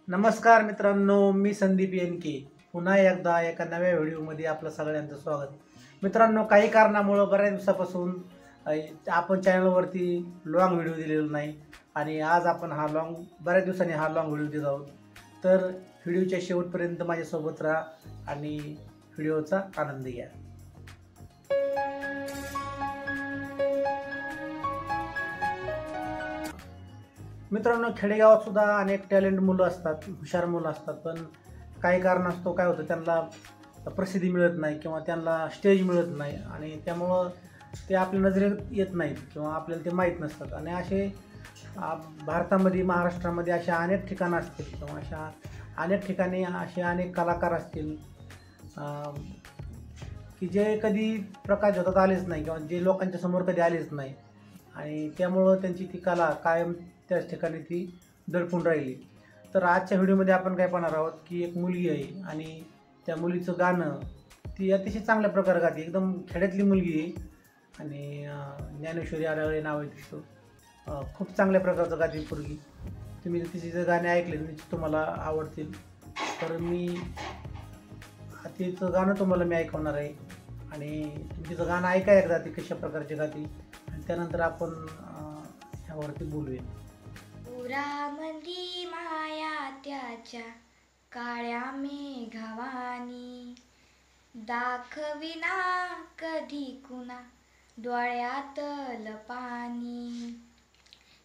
नमस्कार मित्रांनो, मी संदीप येनके पुन्हा एकदा एका नव्या व्हिडिओमध्ये आपलं सगळ्यांचं स्वागत. मित्रांनो, काही कारणामुळं बऱ्याच दिवसापासून आपण चॅनलवरती लॉंग व्हिडिओ दिलेला नाही आणि आज आपण बऱ्याच दिवसांनी हा लॉंग व्हिडिओ देत आहोत. तर व्हिडिओच्या शेवटपर्यंत माझ्यासोबत राहा आणि व्हिडिओचा आनंद घ्या. मित्रांनो, खेडेगावात सुद्धा अनेक टॅलेंट मुलं असतात, हुशार मुलं असतात, पण काही कारणास्तव काय होतं, त्यांना प्रसिद्धी मिळत नाही किंवा त्यांना स्टेज मिळत नाही आणि त्यामुळं ते आपल्या नजरेत येत नाहीत किंवा आपल्याला ते माहीत नसतात. आणि असे भारतामध्ये, महाराष्ट्रामध्ये अशा अनेक ठिकाणं असतील किंवा अशा अनेक ठिकाणी असे अनेक कलाकार असतील की जे कधी प्रकाशझोतात आलेच नाही किंवा जे लोकांच्या समोर कधी आलेच नाही आणि त्यामुळं त्यांची ती कला कायम त्याच ठिकाणी ती दडपून राहिली. तर आजच्या व्हिडिओमध्ये आपण काय पाहणार आहोत की एक मुलगी आहे आणि त्या मुलीचं गाणं ती अतिशय चांगल्या प्रकारे गाते. एकदम खेड्यातली मुलगी आहे आणि ज्ञानेश्वरी आढळले नाव आहे तिचं. खूप चांगल्या प्रकारचं गाते पोरगी. तुम्ही तिचे जर गाणे ऐकले निश्चित तुम्हाला आवडतील. तर मी तिचं गाणं तुम्हाला मी ऐकवणार आहे आणि तुम्ही तिचं गाणं ऐका एकदा, ती कशा प्रकारची गाते आणि त्यानंतर आपण ह्यावरती बोलूया. पुरामंदी माया त्याच्या काळ्या मेघवानी, दाखविना कधी कुणा डोळ्यातलं पाणी.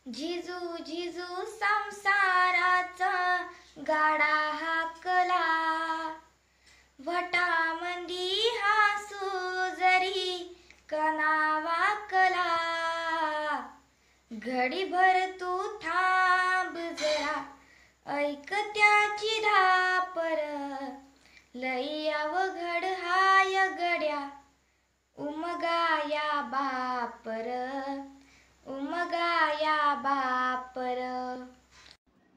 झिजू झिजू संसाराचा गाडा हाकला, वटामंदी हासू जरी कणा वाकला. घडीभर तू थांब जरा, ऐक त्याची धापर, लई अवघड हाय गड्या उमगाया बापर, उमगाया बापर.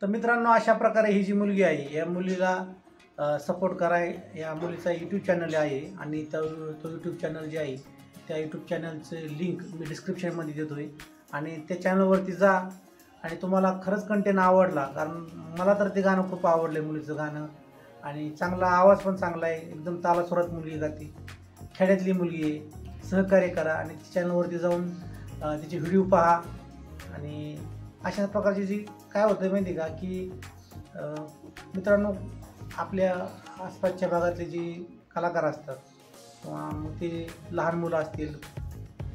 तर मित्रांनो, अशा प्रकारे ही जी मुलगी आहे, या मुलीला सपोर्ट करा. या मुलीचा यूट्यूब चॅनल आहे आणि तो यूट्यूब चॅनल जे आहे त्या यूट्यूब चॅनलचे लिंक मी डिस्क्रिप्शनमध्ये देतो आहे आणि त्या चॅनलवरती जा. आणि तुम्हाला खरंच कंटेंट आवडला, कारण मला तर ते गाणं खूप आवडलं आहे, मुलीचं गाणं. आणि चांगला आवाज पण चांगला आहे, एकदम तालासुरात मुलगी गाते, खेड्यातली मुलगी आहे. सहकार्य करा आणि चॅनलवरती जाऊन तिचे व्हिडिओ पहा. आणि अशा प्रकारची जी काय होतं माहिती का की मित्रांनो, आपल्या आसपासच्या भागातले जी कलाकार असतात किंवा मग ते लहान मुलं असतील,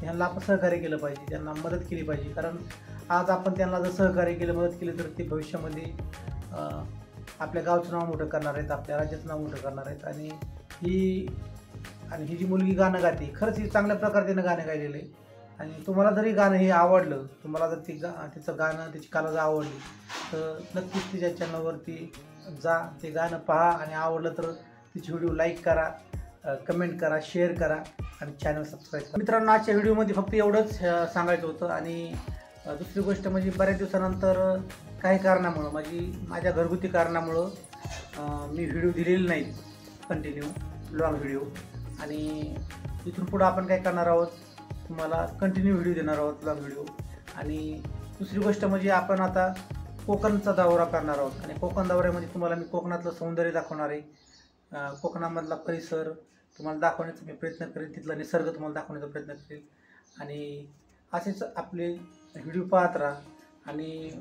ह्यांना आपण सहकार्य केलं पाहिजे, त्यांना मदत केली पाहिजे. कारण आज आपण त्यांना जर सहकार्य केलं, मदत केली, तर ते भविष्यामध्ये आपल्या गावचं नाव मोठं करणार आहेत, आपल्या राज्याचं नाव मोठं करणार आहेत. आणि ही जी मुलगी गाणं गाते, खरंच ही चांगल्या प्रकारे तिनं गाणं गायलेलं आहे. आणि तुम्हाला जरी गाणं हे आवडलं, तुम्हाला जर तिचं गाणं, तिची कला जर आवडली, तर नक्कीच तिच्या चॅनलवरती जा, ते गाणं पहा आणि आवडलं तर तिची व्हिडिओ लाईक करा, कमेंट करा, शेअर करा आणि चॅनल सबस्क्राईब करा. मित्रांनो, आजच्या व्हिडिओमध्ये फक्त एवढंच सांगायचं होतं. आणि दुसरी गोष्ट म्हणजे बऱ्याच दिवसानंतर काही कारणामुळं, माझ्या घरगुती कारणामुळं मी व्हिडिओ दिलेले नाहीत कंटिन्यू लॉंग व्हिडिओ. आणि इथून पुढं आपण काय करणार आहोत, तुम्हाला कंटिन्यू व्हिडिओ देणार आहोत, लॉंग व्हिडिओ. आणि दुसरी गोष्ट म्हणजे आपण आता कोकणचा दौरा करणार आहोत आणि कोकण दौऱ्यामध्ये तुम्हाला मी कोकणातलं सौंदर्य दाखवणार आहे. कोकणामधला परिसर तुम्हाला दाखवण्याचा मी प्रयत्न करेन, तिथला निसर्ग तुम्हाला दाखवण्याचा प्रयत्न करेन. आणि असेच आपले व्हिडिओ पाहत राहा. आणि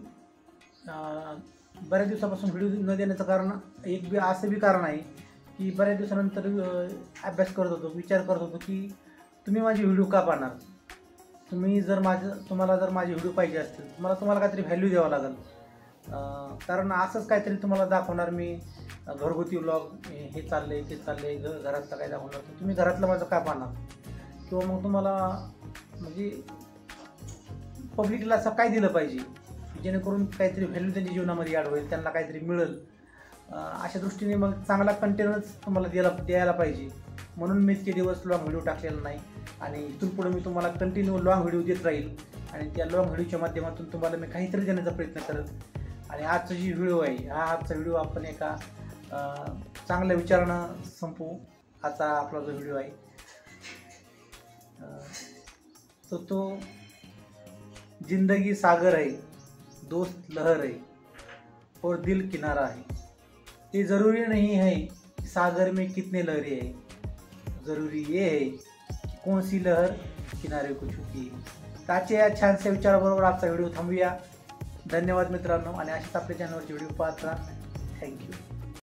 बऱ्याच दिवसापासून व्हिडिओ न देण्याचं कारण असं बी कारण आहे की बऱ्याच दिवसानंतर अभ्यास करत होतो, विचार करत होतो की तुम्ही माझे व्हिडिओ का पाहणार. तुम्हाला जर माझे व्हिडिओ पाहिजे असतील, तुम्हाला काहीतरी व्हॅल्यू द्यावं लागेल. कारण असंच काहीतरी तुम्हाला दाखवणार मी, घरगुती व्लॉग, हे चाललंय ते चाललंय, घरातलं काय दाखवणार, तर तुम्ही घरातलं माझं काय पाहणार. किंवा मग तुम्हाला म्हणजे पब्लिकला असं काय दिलं पाहिजे जेणेकरून काहीतरी व्हॅल्यू त्यांच्या जीवनामध्ये ॲड होईल, त्यांना काहीतरी मिळेल. अशा दृष्टीने मग चांगला कंटेंटच तुम्हाला द्यायला पाहिजे. म्हणून मी इतके दिवस लॉंग व्हिडिओ टाकलेला नाही आणि इथून पुढे मी तुम्हाला कंटिन्यू लॉंग व्हिडिओ देत राहील. आणि त्या लॉंग व्हिडिओच्या माध्यमातून तुम्हाला मी काहीतरी देण्याचा प्रयत्न करत. आणि आजचा जी व्हिडिओ आहे, आजचा व्हिडिओ आपण एका चांगल्या विचारानं संपवू. आजचा आपला जो व्हिडिओ आहे तो जिंदगी सागर है, दोस्त लहर है, और दिल किनारा है। ये ज़रूरी नहीं है कि सागर में कितने लहरें हैं, ज़रूरी ये है की कौन सी लहर किनारे को छुती है। तर आजच्या या छानशा विचाराबरोबर आजचा व्हिडिओ थांबूया. धन्यवाद मित्रांनो, आणि अशाच आपल्या चॅनलवरचे व्हिडिओ पाहत राहा. थँक्यू.